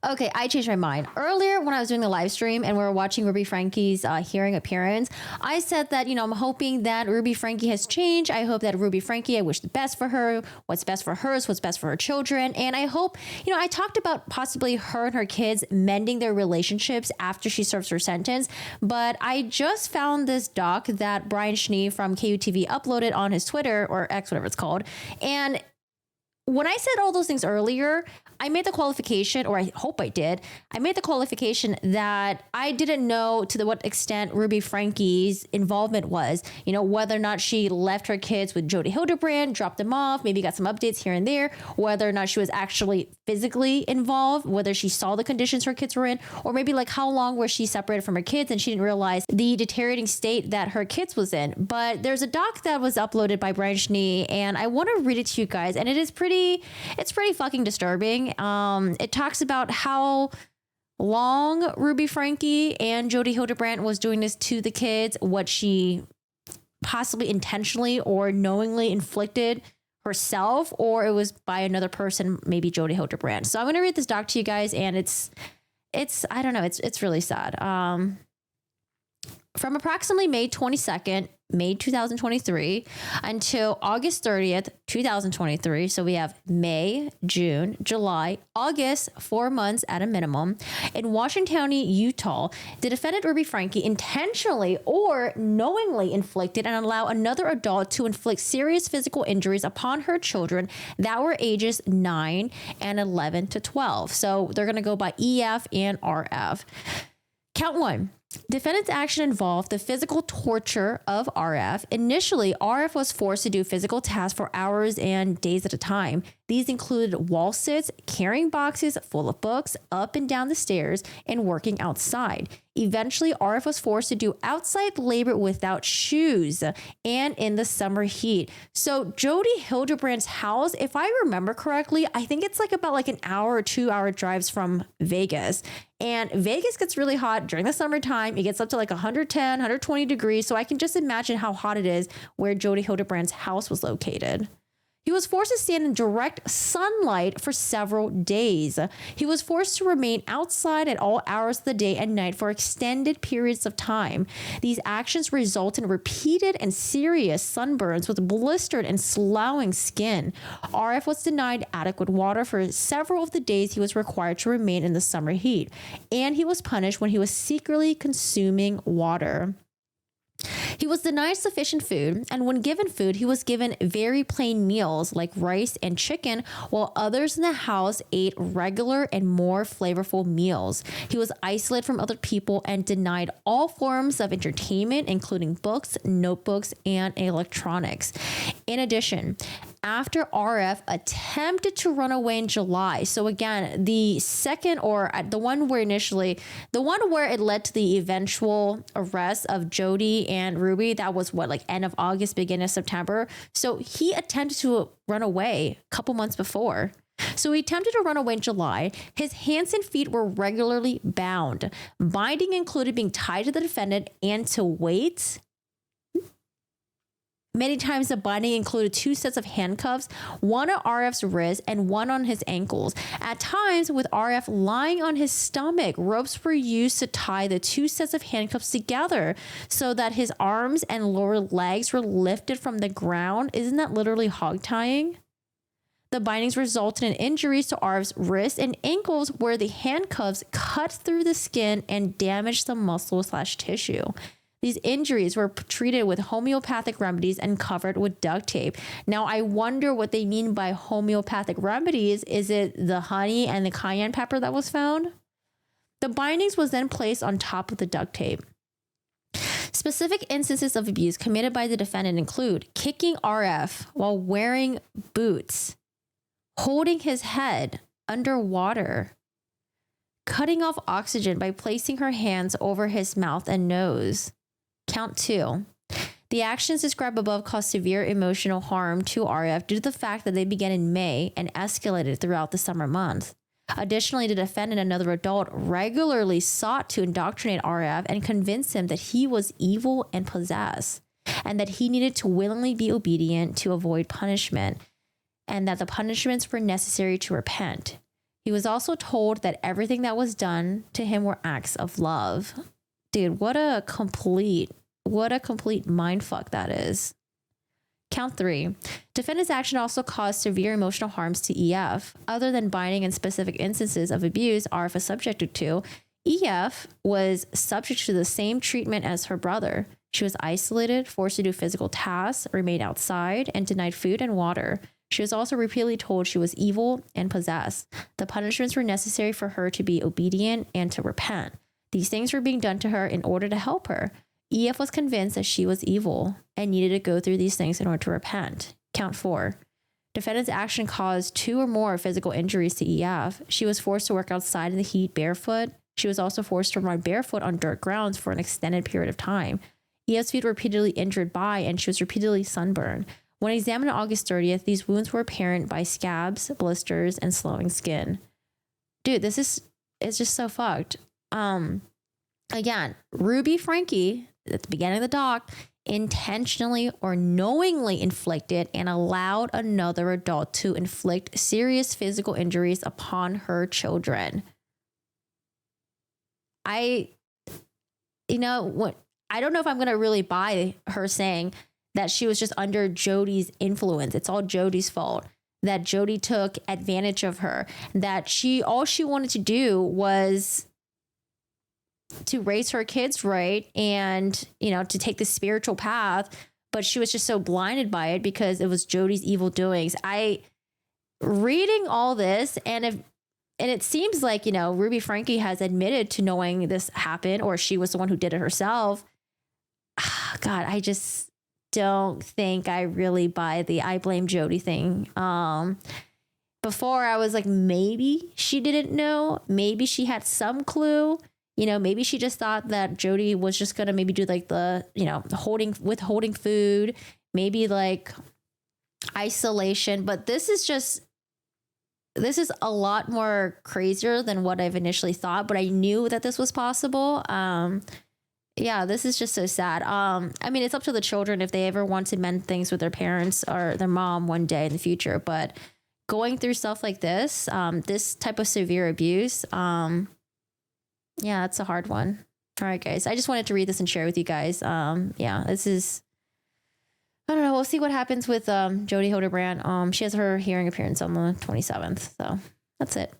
Okay, I changed my mind. Earlier, when I was doing the live stream and we were watching Ruby Franke's hearing appearance, I said that, I'm hoping that Ruby Franke has changed. I hope that Ruby Franke, I wish the best for her. What's best for her is what's best for her children. And I hope, I talked about possibly her and her kids mending their relationships after she serves her sentence. But I just found this doc that Brian Schnee from KUTV uploaded on his Twitter, or X, whatever it's called. And when I said all those things earlier, I made the qualification, or I hope I did. I made the qualification that I didn't know to what extent Ruby Franke's involvement was, whether or not she left her kids with Jodi Hildebrand, dropped them off, maybe got some updates here and there, whether or not she was actually physically involved, whether she saw the conditions her kids were in, or maybe like how long was she separated from her kids and she didn't realize the deteriorating state that her kids was in. But there's a doc that was uploaded by Brian Schnee, and I want to read it to you guys, and it's pretty fucking disturbing. It talks about how long Ruby Franke and Jodi Hildebrand was doing this to the kids, what she possibly intentionally or knowingly inflicted herself, or it was by another person, maybe Jodi Hildebrand. So I'm going to read this doc to you guys, and it's I don't know, it's really sad. From approximately May 22nd, May 2023 until August 30th, 2023. So we have May, June, July, August, 4 months at a minimum. In Washington County, Utah, the defendant Ruby Franke intentionally or knowingly inflicted and allowed another adult to inflict serious physical injuries upon her children that were ages 9 and 11 to 12. So they're going to go by EF and RF. Count 1. Defendant's action involved the physical torture of RF. Initially, RF was forced to do physical tasks for hours and days at a time. These included wall sits, carrying boxes full of books up and down the stairs, and working outside. Eventually, RF was forced to do outside labor without shoes and in the summer heat. So Jodi Hildebrand's house, if I remember correctly, I think it's about an hour or 2 hour drives from Vegas. And Vegas gets really hot during the summertime. It gets up to 110, 120 degrees. So I can just imagine how hot it is where Jodi Hildebrand's house was located. He was forced to stand in direct sunlight for several days. He was forced to remain outside at all hours of the day and night for extended periods of time. These actions result in repeated and serious sunburns with blistered and sloughing skin. RF was denied adequate water for several of the days he was required to remain in the summer heat, and he was punished when he was secretly consuming water. He was denied sufficient food, and when given food, he was given very plain meals like rice and chicken, while others in the house ate regular and more flavorful meals. He was isolated from other people and denied all forms of entertainment, including books, notebooks, and electronics. In addition, after RF attempted to run away in July. So again, the second, or the one where it led to the eventual arrest of Jodi and Ruby, that was end of August, beginning of September. So he attempted to run away a couple months before. So he attempted to run away in July. His hands and feet were regularly bound. Binding included being tied to the defendant and to weights. Many times the binding included 2 sets of handcuffs, one at RF's wrist and one on his ankles. At times, with RF lying on his stomach, ropes were used to tie the 2 sets of handcuffs together so that his arms and lower legs were lifted from the ground. Isn't that literally hog tying? The bindings resulted in injuries to RF's wrists and ankles where the handcuffs cut through the skin and damaged the muscle/tissue. These injuries were treated with homeopathic remedies and covered with duct tape. Now, I wonder what they mean by homeopathic remedies. Is it the honey and the cayenne pepper that was found? The bindings was then placed on top of the duct tape. Specific instances of abuse committed by the defendant include kicking RF while wearing boots, holding his head underwater, cutting off oxygen by placing her hands over his mouth and nose. Count 2. The actions described above caused severe emotional harm to RF due to the fact that they began in May and escalated throughout the summer months. Additionally, the defendant and another adult regularly sought to indoctrinate RF and convince him that he was evil and possessed, and that he needed to willingly be obedient to avoid punishment, and that the punishments were necessary to repent. He was also told that everything that was done to him were acts of love. Dude, what a complete mind fuck that is. Count 3. Defendant's action also caused severe emotional harms to EF. Other than binding and specific instances of abuse RF is subjected to, EF was subject to the same treatment as her brother. She was isolated, forced to do physical tasks, remained outside, and denied food and water. She was also repeatedly told she was evil and possessed. The punishments were necessary for her to be obedient and to repent. These things were being done to her in order to help her. EF was convinced that she was evil and needed to go through these things in order to repent. Count 4. Defendant's action caused 2 or more physical injuries to EF. She was forced to work outside in the heat barefoot. She was also forced to run barefoot on dirt grounds for an extended period of time. EF's feet were repeatedly injured by, and she was repeatedly sunburned. When examined on August 30th, these wounds were apparent by scabs, blisters, and slowing skin. Dude, it's just so fucked. Again, Ruby Franke, at the beginning of the doc, intentionally or knowingly inflicted and allowed another adult to inflict serious physical injuries upon her children. I don't know if I'm going to really buy her saying that she was just under Jody's influence. It's all Jody's fault. That Jody took advantage of her. That all she wanted to do was to raise her kids right and, to take the spiritual path. But she was just so blinded by it because it was Jody's evil doings. Reading all this, and it seems like, Ruby Franke has admitted to knowing this happened, or she was the one who did it herself. God, I just don't think I really buy the I blame Jody thing. Before I was like, maybe she didn't know. Maybe she had some clue. Maybe she just thought that Jody was just going to maybe do like the, withholding food, maybe like isolation. But this is a lot more crazier than what I've initially thought, but I knew that this was possible. This is just so sad. It's up to the children if they ever want to mend things with their parents or their mom one day in the future, but going through stuff like this type of severe abuse, it's a hard one. All right, guys, I just wanted to read this and share with you guys. This is, I don't know. We'll see what happens with Jody Hildebrand. She has her hearing appearance on the 27th. So that's it.